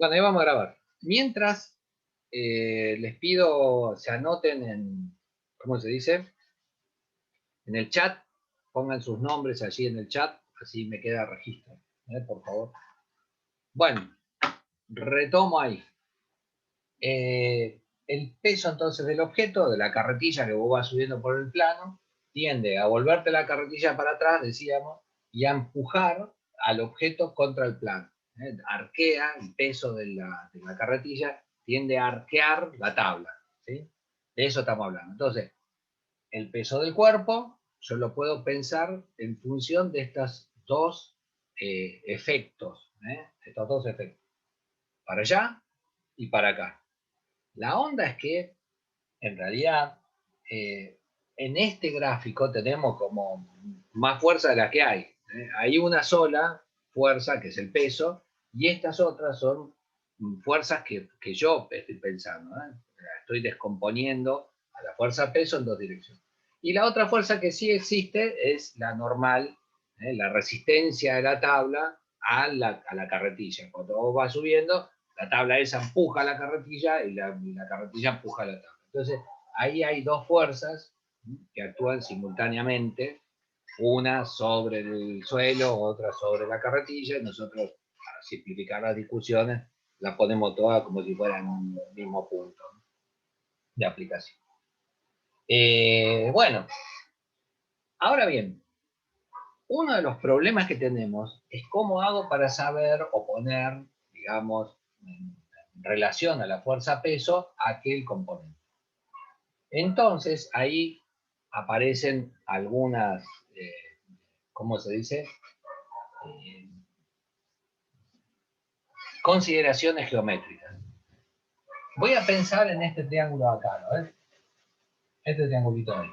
Bueno, ahí vamos a grabar. Mientras, les pido se anoten en, ¿cómo se dice? En el chat, pongan sus nombres allí en el chat, así me queda registro, por favor. Bueno, retomo ahí. El peso entonces del objeto, de la carretilla que vos vas subiendo por el plano, tiende a volverte la carretilla para atrás, decíamos, y a empujar al objeto contra el plano. Arquea el peso de la carretilla, tiende a arquear la tabla. ¿Sí? De eso estamos hablando. Entonces, el peso del cuerpo, yo lo puedo pensar en función de estos dos efectos. Estos dos efectos. Para allá y para acá. La onda es que, en realidad, en este gráfico tenemos como más fuerza de la que hay. Hay una sola fuerza, que es el peso, y estas otras son fuerzas que yo estoy pensando. Estoy descomponiendo a la fuerza peso en dos direcciones. Y la otra fuerza que sí existe es la normal, la resistencia de la tabla a la carretilla. Cuando vos vas subiendo, la tabla esa empuja la carretilla y la carretilla empuja la tabla. Entonces, ahí hay dos fuerzas que actúan simultáneamente, una sobre el suelo, otra sobre la carretilla, y nosotros, para simplificar las discusiones, las ponemos todas como si fueran un mismo punto de aplicación. Bueno, ahora bien, uno de los problemas que tenemos es cómo hago para saber o poner, digamos, en relación a la fuerza peso, aquel componente. Entonces, ahí aparecen algunas, ¿cómo se dice? Consideraciones geométricas. Voy a pensar en este triángulo acá, ¿no? Este triangulito ahí.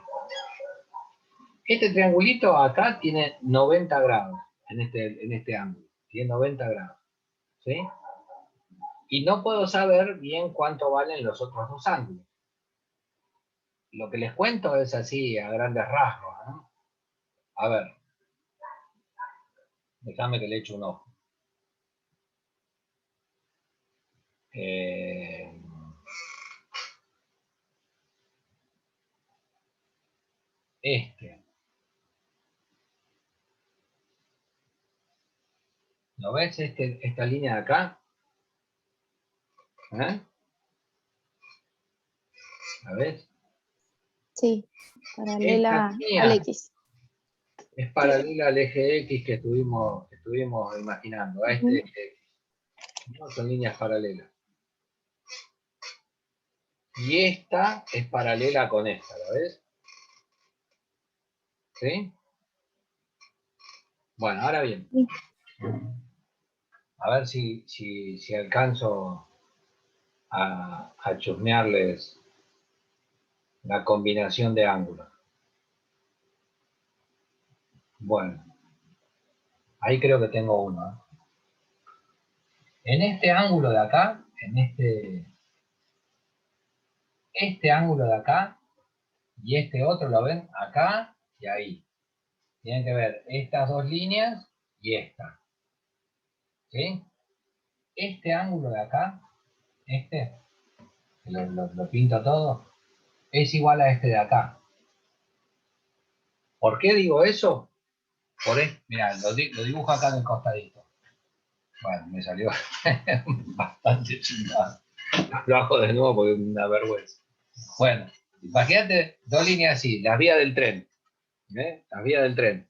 Este triangulito acá tiene 90 grados en este ángulo. Tiene 90 grados. ¿Sí? Y no puedo saber bien cuánto valen los otros dos ángulos. Lo que les cuento es así, a grandes rasgos, ¿no? A ver. Déjame que le eche un ojo. ¿Lo ves esta línea de acá? ¿La ves? Sí, paralela al X. Es paralela al eje X que estuvimos imaginando, a este eje X. ¿No? Son líneas paralelas. Y esta es paralela con esta, ¿la ves? ¿Sí? Bueno, ahora bien. A ver si alcanzo a chusmearles la combinación de ángulos. Bueno, ahí creo que tengo uno. En este ángulo de acá, en este ángulo de acá y este otro, ¿lo ven? Acá y ahí. Tienen que ver estas dos líneas y esta. ¿Sí? Este ángulo de acá, lo pinto todo, es igual a este de acá. ¿Por qué digo eso? Mirá, lo dibujo acá en el costadito. Bueno, me salió bastante chingado. Lo hago de nuevo porque es una vergüenza. Bueno, imagínate dos líneas así, las vías del tren. Las vías del tren.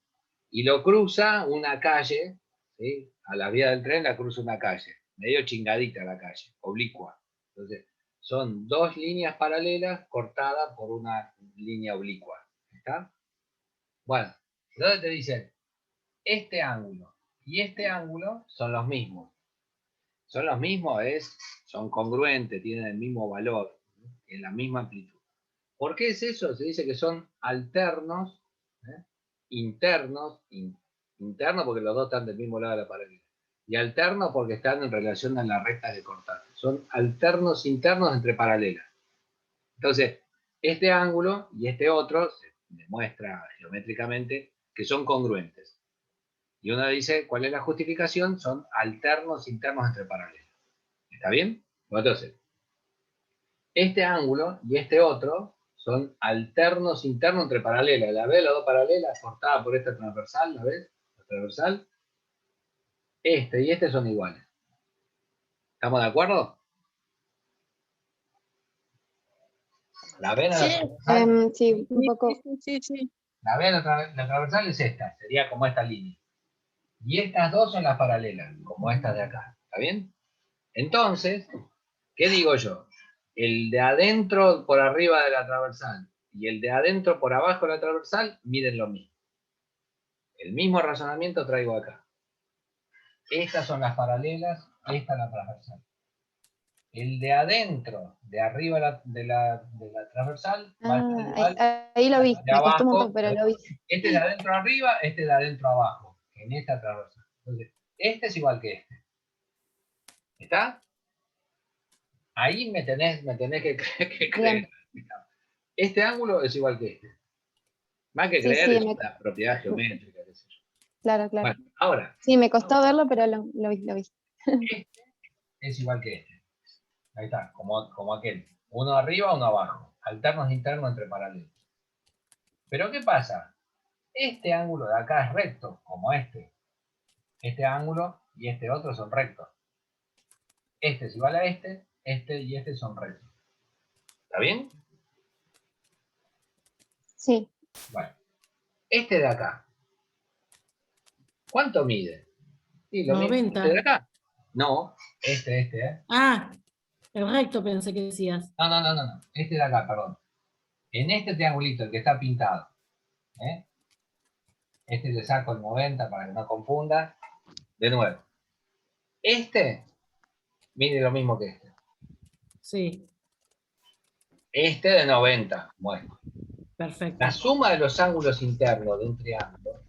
Y lo cruza una calle, ¿sí? A la vía del tren la cruza una calle. Medio chingadita la calle, oblicua. Entonces, son dos líneas paralelas cortadas por una línea oblicua. ¿Está? Bueno, entonces te dicen, este ángulo y este ángulo son los mismos. Son los mismos, son congruentes, tienen el mismo valor, en la misma amplitud. ¿Por qué es eso? Se dice que son alternos, internos porque los dos están del mismo lado de la paralela, y alternos porque están en relación a la recta de cortar. Son alternos internos entre paralelas. Entonces, este ángulo y este otro se demuestra geométricamente que son congruentes. Y uno dice, ¿cuál es la justificación? Son alternos internos entre paralelas. ¿Está bien? Entonces, este ángulo y este otro son alternos internos entre paralelas. ¿La ves? Las dos paralelas cortadas por esta transversal, ¿la ves? La transversal. Este y este son iguales. ¿Estamos de acuerdo? ¿La ven a la transversal? Sí, un poco. Sí. La ven la transversal es esta, sería como esta línea. Y estas dos son las paralelas, como estas de acá. ¿Está bien? Entonces, ¿qué digo yo? El de adentro por arriba de la transversal y el de adentro por abajo de la transversal miden lo mismo. El mismo razonamiento traigo acá. Estas son las paralelas, esta es la transversal. El de adentro, de arriba de la transversal, va a estar igual ahí lo vi, de me costó un abajo. montón, pero lo vi. Este de adentro arriba, este de adentro abajo, en esta transversal. Entonces, este es igual que este. ¿Está? Ahí me tenés que creer. Este ángulo es igual que este. Más que creer, es una propiedad geométrica. Qué sé yo. Claro. Bueno, ahora. Sí, me costó verlo, pero lo vi. Este es igual que este. Ahí está, como aquel. Uno arriba, uno abajo. Alternos internos entre paralelos. Pero ¿qué pasa? Este ángulo de acá es recto, como este. Este ángulo y este otro son rectos. Este es igual a este y este son rectos. ¿Está bien? Sí. Bueno, este de acá. ¿Cuánto mide? Sí, lo mismo. 90. ¿Este de acá? No, este. Ah, el recto pensé que decías. No. Este de acá, perdón. En este triangulito, el que está pintado. Este le saco el 90 para que no confunda. De nuevo. Este mide lo mismo que este. Sí, Este de 90, muestro. perfecto. La suma de los ángulos internos de un triángulo,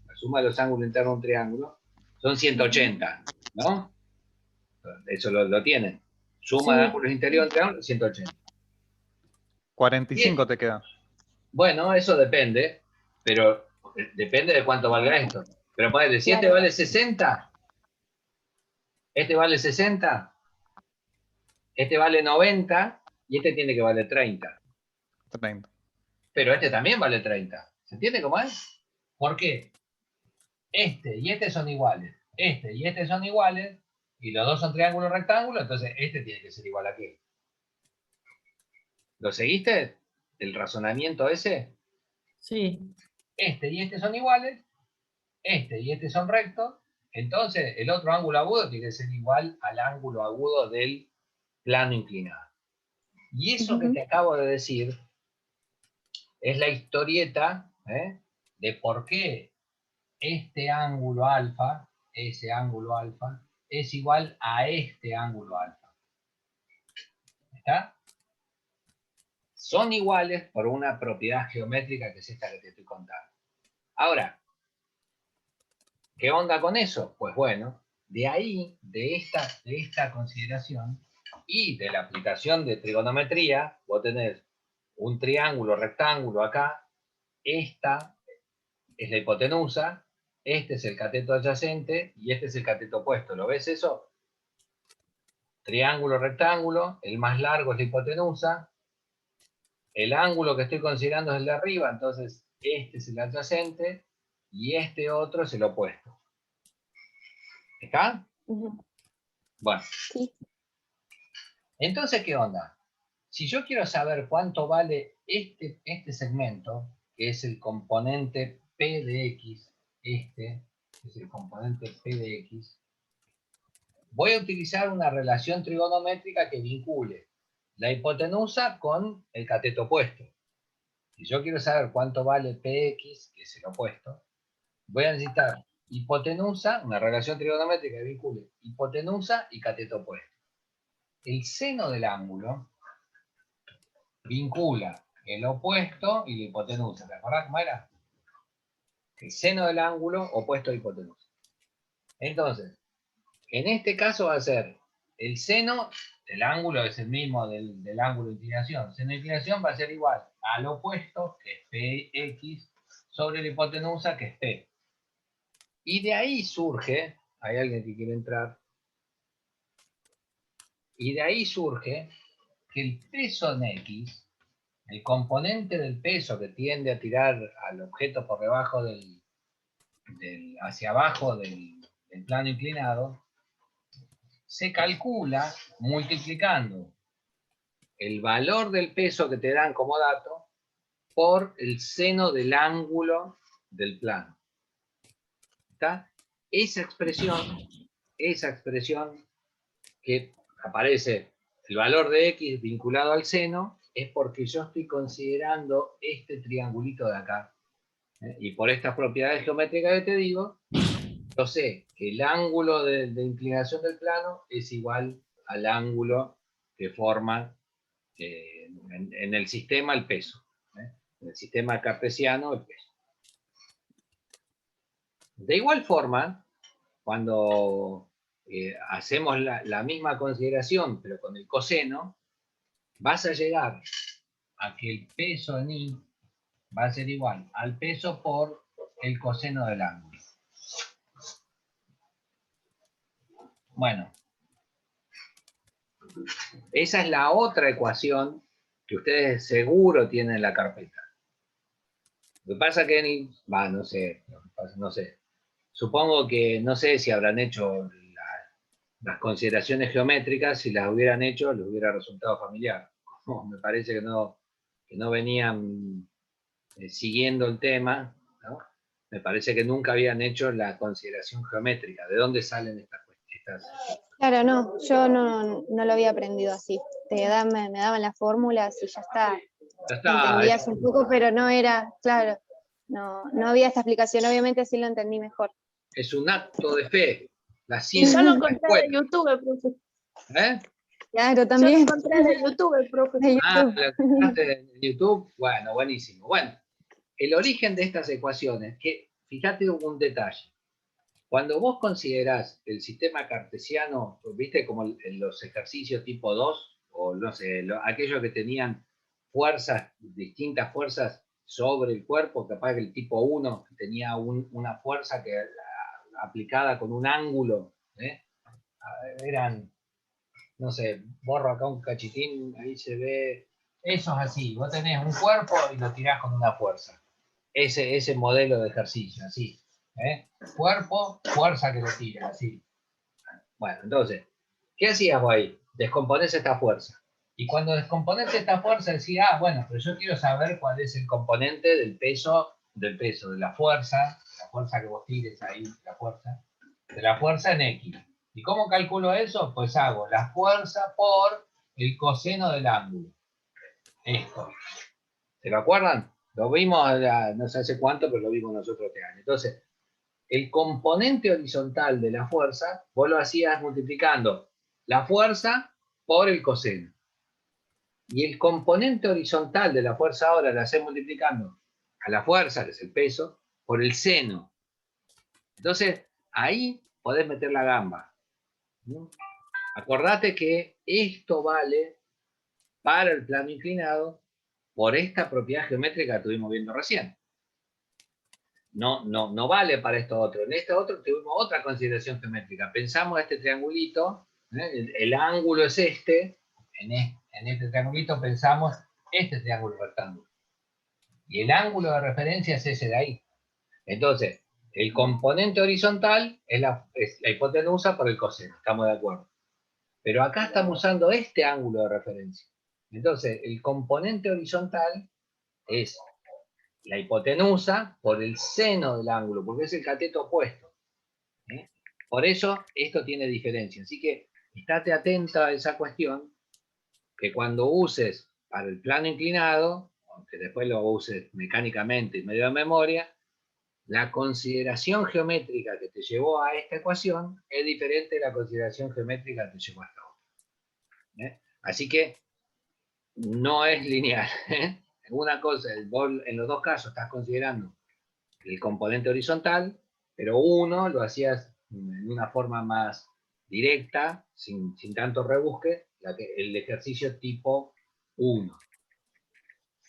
son 180, ¿no? Eso lo tienen. Suma de Sí. ángulos interiores de un triángulo, 180. 45 te queda. Bueno, eso depende, pero depende de cuánto valga esto. Pero ponele, si este Claro. vale 60, este vale 60, este vale 90 y este tiene que valer 30. 30. Pero este también vale 30. ¿Se entiende cómo es? ¿Por qué? Este y este son iguales. Este y este son iguales. Y los dos son triángulos rectángulos. Entonces este tiene que ser igual a qué. ¿Lo seguiste? ¿El razonamiento ese? Sí. Este y este son iguales. Este y este son rectos. Entonces el otro ángulo agudo tiene que ser igual al ángulo agudo del plano inclinado. Y eso que te acabo de decir es la historieta de por qué este ángulo alfa, ese ángulo alfa, es igual a este ángulo alfa. ¿Está? Son iguales por una propiedad geométrica que es esta que te estoy contando. Ahora, ¿qué onda con eso? Pues bueno, de ahí, de esta consideración y de la aplicación de trigonometría, vos tenés un triángulo rectángulo acá, esta es la hipotenusa, este es el cateto adyacente y este es el cateto opuesto. ¿Lo ves eso? Triángulo, rectángulo, el más largo es la hipotenusa, el ángulo que estoy considerando es el de arriba, entonces este es el adyacente y este otro es el opuesto. ¿Está? Bueno. Sí. Entonces, ¿qué onda? Si yo quiero saber cuánto vale este segmento, que es el componente P de X, este es el componente P de X, voy a utilizar una relación trigonométrica que vincule la hipotenusa con el cateto opuesto. Si yo quiero saber cuánto vale PX, que es el opuesto, voy a necesitar hipotenusa, una relación trigonométrica que vincule hipotenusa y cateto opuesto. El seno del ángulo vincula el opuesto y la hipotenusa. ¿Te acordás cómo era? El seno del ángulo opuesto a hipotenusa. Entonces, en este caso va a ser el seno del ángulo, es el mismo del ángulo de inclinación. El seno de inclinación va a ser igual al opuesto, que es PX, sobre la hipotenusa, que es P. Y de ahí surge, hay alguien que quiere entrar, Y de ahí surge que el peso en X, el componente del peso que tiende a tirar al objeto por debajo hacia abajo del plano inclinado, se calcula multiplicando el valor del peso que te dan como dato por el seno del ángulo del plano. ¿Está? Esa expresión que aparece el valor de X vinculado al seno es porque yo estoy considerando este triangulito de acá. Y por estas propiedades geométricas que te digo, yo sé que el ángulo de inclinación del plano es igual al ángulo que forma en el sistema el peso. En el sistema cartesiano el peso. De igual forma, cuando hacemos la misma consideración, pero con el coseno, vas a llegar a que el peso en Y va a ser igual al peso por el coseno del ángulo. Bueno, esa es la otra ecuación que ustedes seguro tienen en la carpeta. Lo que pasa que, no sé. Supongo que, no sé si habrán hecho las consideraciones geométricas, si las hubieran hecho, les hubiera resultado familiar. Me parece que no venían siguiendo el tema, ¿no? Me parece que nunca habían hecho la consideración geométrica. ¿De dónde salen estas cuestiones? Claro, no, yo no lo había aprendido así. Me daban las fórmulas y ya está. Ya está. Entendías un poco, pero no era, claro, no había esta explicación. Obviamente sí lo entendí mejor. Es un acto de fe. La Y ciencia yo lo de la encontré escuela. de YouTube, profe. ¿Eh? Claro, Yo lo también. encontré de YouTube, profe. De Ah, YouTube. ¿lo encontraste en YouTube? Bueno, buenísimo. Bueno, el origen de estas ecuaciones, que fíjate un detalle. Cuando vos considerás el sistema cartesiano, viste como en los ejercicios tipo 2, o no sé, aquellos que tenían fuerzas, distintas fuerzas sobre el cuerpo, capaz que el tipo 1 tenía una fuerza que aplicada con un ángulo, eran, no sé, borro acá un cachitín, ahí se ve, eso es así, vos tenés un cuerpo y lo tirás con una fuerza, ese modelo de ejercicio, así, cuerpo, fuerza que lo tira, así. Bueno, entonces, ¿qué hacías vos ahí? Descomponés esta fuerza. Y cuando descomponés esta fuerza decís, bueno, pero yo quiero saber cuál es el componente del peso, de la fuerza que vos tires ahí, de la fuerza en X. ¿Y cómo calculo eso? Pues hago la fuerza por el coseno del ángulo. Esto. ¿Se lo acuerdan? Lo vimos, no sé hace cuánto, pero lo vimos nosotros este año. Entonces, el componente horizontal de la fuerza, vos lo hacías multiplicando la fuerza por el coseno. Y el componente horizontal de la fuerza ahora lo hacés multiplicando a la fuerza, que es el peso, por el seno. Entonces, ahí podés meter la gamba. ¿No? Acordate que esto vale para el plano inclinado por esta propiedad geométrica que estuvimos viendo recién. No vale para esto otro. En este otro tuvimos otra consideración geométrica. Pensamos este triangulito, el ángulo es este, en este triangulito pensamos este triángulo rectángulo. Y el ángulo de referencia es ese de ahí. Entonces, el componente horizontal es la hipotenusa por el coseno, estamos de acuerdo. Pero acá estamos usando este ángulo de referencia. Entonces, el componente horizontal es la hipotenusa por el seno del ángulo, porque es el cateto opuesto. Por eso esto tiene diferencia. Así que estate atenta a esa cuestión, que cuando uses para el plano inclinado, aunque después lo uses mecánicamente y medio de memoria, la consideración geométrica que te llevó a esta ecuación es diferente de la consideración geométrica que te llevó a esta otra. Así que no es lineal. Una cosa, vos en los dos casos estás considerando el componente horizontal, pero uno lo hacías en una forma más directa, sin tanto rebusque, el ejercicio tipo 1.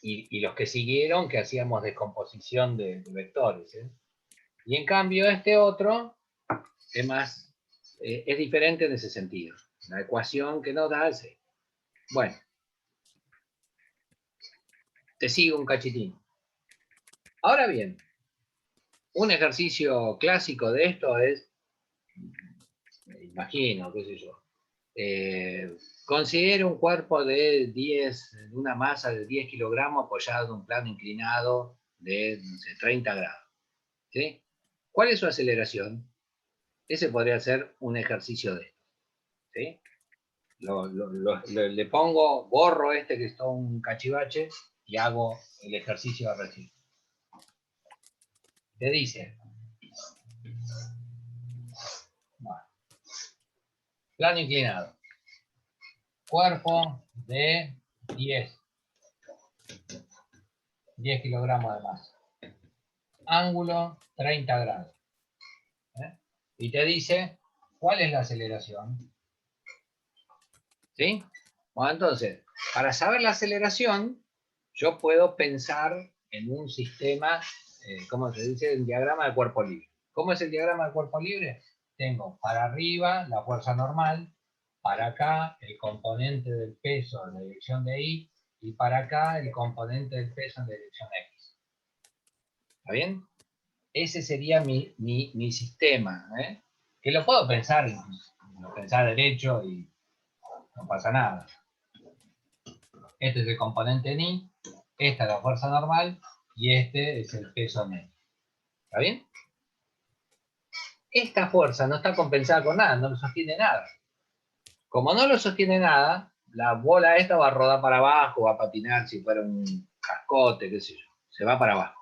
Y los que siguieron, que hacíamos descomposición de vectores. Y en cambio este otro es más es diferente en ese sentido. La ecuación que nos da es... Bueno, te sigo un cachitín. Ahora bien, un ejercicio clásico de esto es, me imagino, qué sé yo, considera un cuerpo de una masa de 10 kilogramos apoyado en un plano inclinado de, no sé, 30 grados. ¿Sí? ¿Cuál es su aceleración? Ese podría ser un ejercicio de esto. ¿Sí? Le pongo, borro este que es todo un cachivache y hago el ejercicio de recibo. Te dice, bueno, plano inclinado, cuerpo de 10 kilogramos de masa, ángulo 30 grados. Y te dice, ¿cuál es la aceleración? ¿Sí? Bueno, entonces, para saber la aceleración, yo puedo pensar en un sistema, ¿cómo se dice? Un diagrama de cuerpo libre. ¿Cómo es el diagrama de cuerpo libre? Tengo para arriba la fuerza normal, para acá el componente del peso en la dirección de Y, y para acá el componente del peso en la dirección X. ¿Está bien? Ese sería mi sistema, ¿eh? Que lo puedo pensar, lo pensar derecho y no pasa nada. Este es el componente en Y, esta es la fuerza normal y este es el peso en X. ¿Está bien? Esta fuerza no está compensada con nada, no lo sostiene nada. Como no lo sostiene nada, la bola esta va a rodar para abajo, va a patinar si fuera un cascote, qué sé yo. Se va para abajo.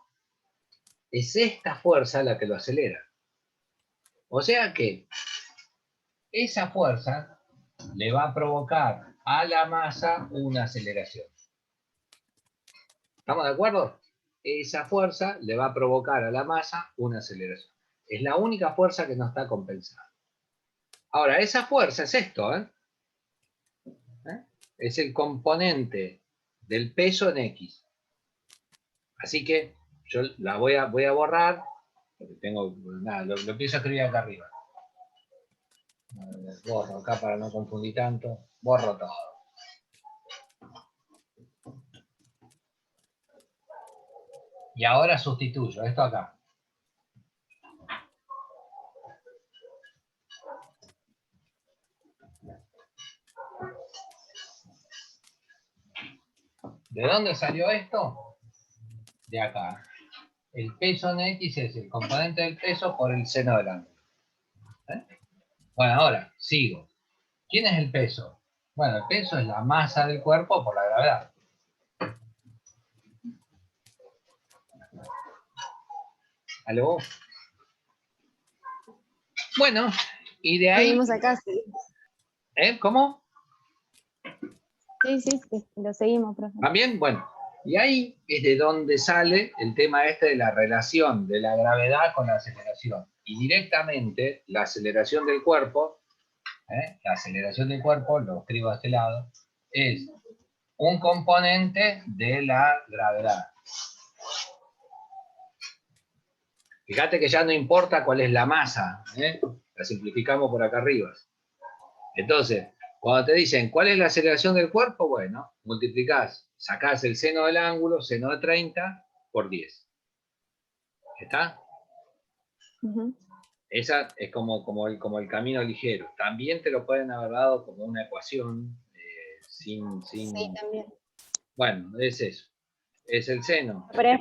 Es esta fuerza la que lo acelera. O sea que esa fuerza le va a provocar a la masa una aceleración. ¿Estamos de acuerdo? Esa fuerza le va a provocar a la masa una aceleración. Es la única fuerza que no está compensada. Ahora, esa fuerza es esto, ¿eh? Es el componente del peso en X. Así que yo la voy a borrar, porque tengo, nada, lo empiezo a escribir acá arriba. Borro acá para no confundir tanto. Borro todo. Y ahora sustituyo esto acá. ¿De dónde salió esto? De acá. El peso en X es el componente del peso por el seno del ángulo. ¿Eh? Bueno, ahora, sigo. ¿Quién es el peso? Bueno, el peso es la masa del cuerpo por la gravedad. ¿Aló? Bueno, y de ahí... Seguimos acá, sí. ¿Cómo? Sí, lo seguimos, profe. ¿También? Bueno, y ahí es de donde sale el tema este de la relación de la gravedad con la aceleración. Y directamente la aceleración del cuerpo, lo escribo a este lado, es un componente de la gravedad. Fíjate que ya no importa cuál es la masa, la simplificamos por acá arriba. Entonces, cuando te dicen cuál es la aceleración del cuerpo, bueno, multiplicás, sacás el seno del ángulo, seno de 30 por 10. ¿Está? Uh-huh. Esa es como el camino ligero. También te lo pueden haber dado como una ecuación Sí, también. Bueno, es eso. Es el seno. Pero es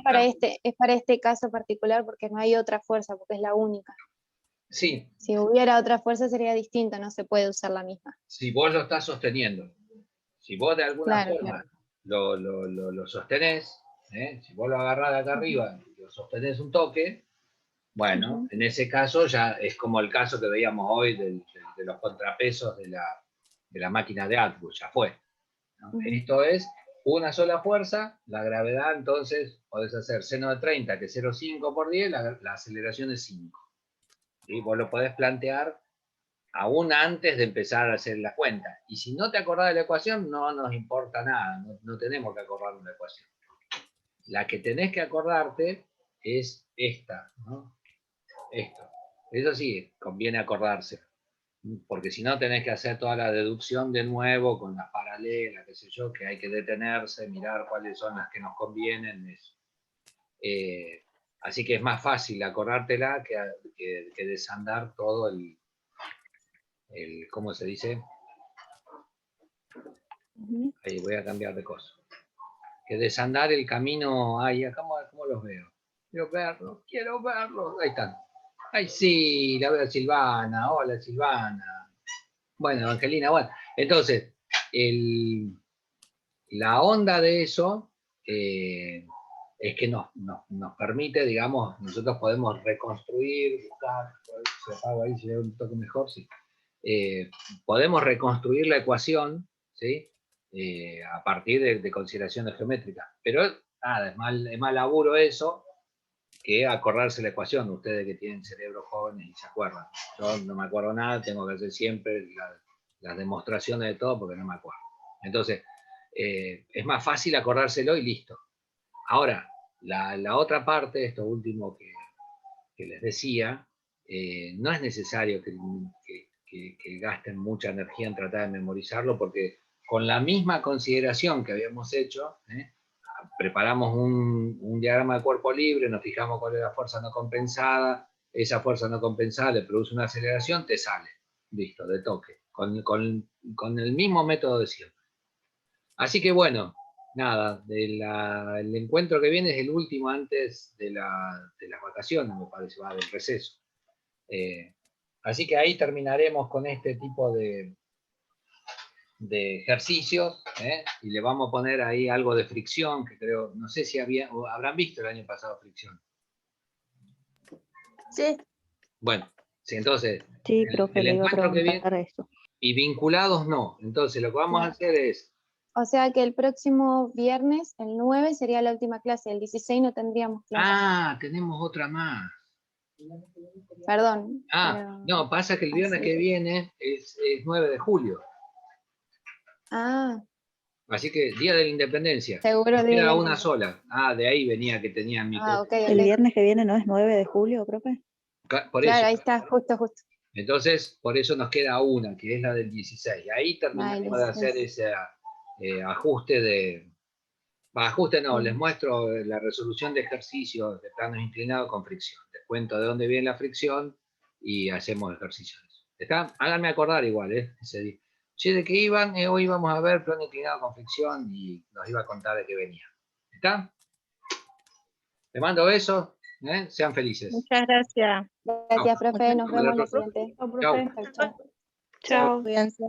para este caso particular porque no hay otra fuerza, porque es la única. Sí. Si hubiera otra fuerza sería distinto, no se puede usar la misma. Si vos lo estás sosteniendo. Si vos de alguna forma claro. lo sostenés, si vos lo agarrás de acá arriba y lo sostenés un toque, bueno, en ese caso ya es como el caso que veíamos hoy de los contrapesos de la máquina de Atwood, ya fue. ¿No? Esto es una sola fuerza, la gravedad, entonces podés hacer seno de 30, que es 0,5 por 10, la aceleración es 5. ¿Sí? Vos lo podés plantear aún antes de empezar a hacer la cuenta. Y si no te acordás de la ecuación, no nos importa nada, no tenemos que acordarnos de la ecuación. La que tenés que acordarte es esta, ¿no? Esto. Eso sí, conviene acordarse. porque si no tenés que hacer toda la deducción de nuevo con las paralelas, qué sé yo, que hay que detenerse, mirar cuáles son las que nos convienen. Así que es más fácil acordártela que desandar todo el ¿cómo se dice? Ujú. Ahí voy a cambiar de cosa. Que desandar el camino, ay, ¿cómo los veo? Quiero verlos. Ahí están. Ay, sí, la veo Silvana. Hola, Silvana. Bueno, Angelina, bueno. Entonces, la onda de eso es que nos permite, digamos, nosotros podemos reconstruir, buscar, se apaga ahí, se ve un toque mejor, sí. Podemos reconstruir la ecuación, ¿sí? A partir de consideraciones geométricas. Pero nada, es más laburo eso que acordarse la ecuación. Ustedes que tienen cerebros jóvenes y se acuerdan. Yo no me acuerdo nada, tengo que hacer siempre las demostraciones de todo porque no me acuerdo. Entonces, es más fácil acordárselo y listo. Ahora, la otra parte, esto último que les decía, no es necesario que gasten mucha energía en tratar de memorizarlo, porque con la misma consideración que habíamos hecho, preparamos un diagrama de cuerpo libre, nos fijamos cuál es la fuerza no compensada, esa fuerza no compensada le produce una aceleración, te sale, listo, de toque, con el mismo método de siempre. Así que bueno, nada, el encuentro que viene es el último antes de las vacaciones, me parece, va, del receso. Así que ahí terminaremos con este tipo de ejercicios, y le vamos a poner ahí algo de fricción, que creo, no sé si habrán visto el año pasado fricción. Sí. Bueno, sí, entonces, Sí, profe, el le iba a encuentro que viene, preguntar eso. y vinculados no. Entonces lo que vamos a hacer es, O sea que el próximo viernes, el 9, sería la última clase, el 16 no tendríamos clase. tenemos otra más. Perdón. pero- No, pasa que el viernes así. que viene es 9 de julio. Ah, Así que Día de la Independencia. seguro de Era una sola. De ahí venía que tenían mi Ah, ok, ¿El ok. viernes que viene no es 9 de julio, profe? Por Claro, eso. ahí está, justo. Entonces, por eso nos queda una, que es la del 16. Ahí terminamos de hacer 16. ese ajuste de... Ajuste no, les Mm. muestro la resolución de ejercicios de planos inclinados con fricción. Les cuento de dónde viene la fricción y hacemos ejercicios. ¿Está? Háganme acordar igual, ese día. Che, ¿de qué iban? Hoy íbamos a ver plano inclinado con fricción y nos iba a contar de qué venía. ¿Está? Te mando besos, sean felices. Muchas gracias. Gracias, profe. Nos Hasta la vemos la próxima. siguiente. Chao, Chau. profe. Chau. Chao. Cuídense.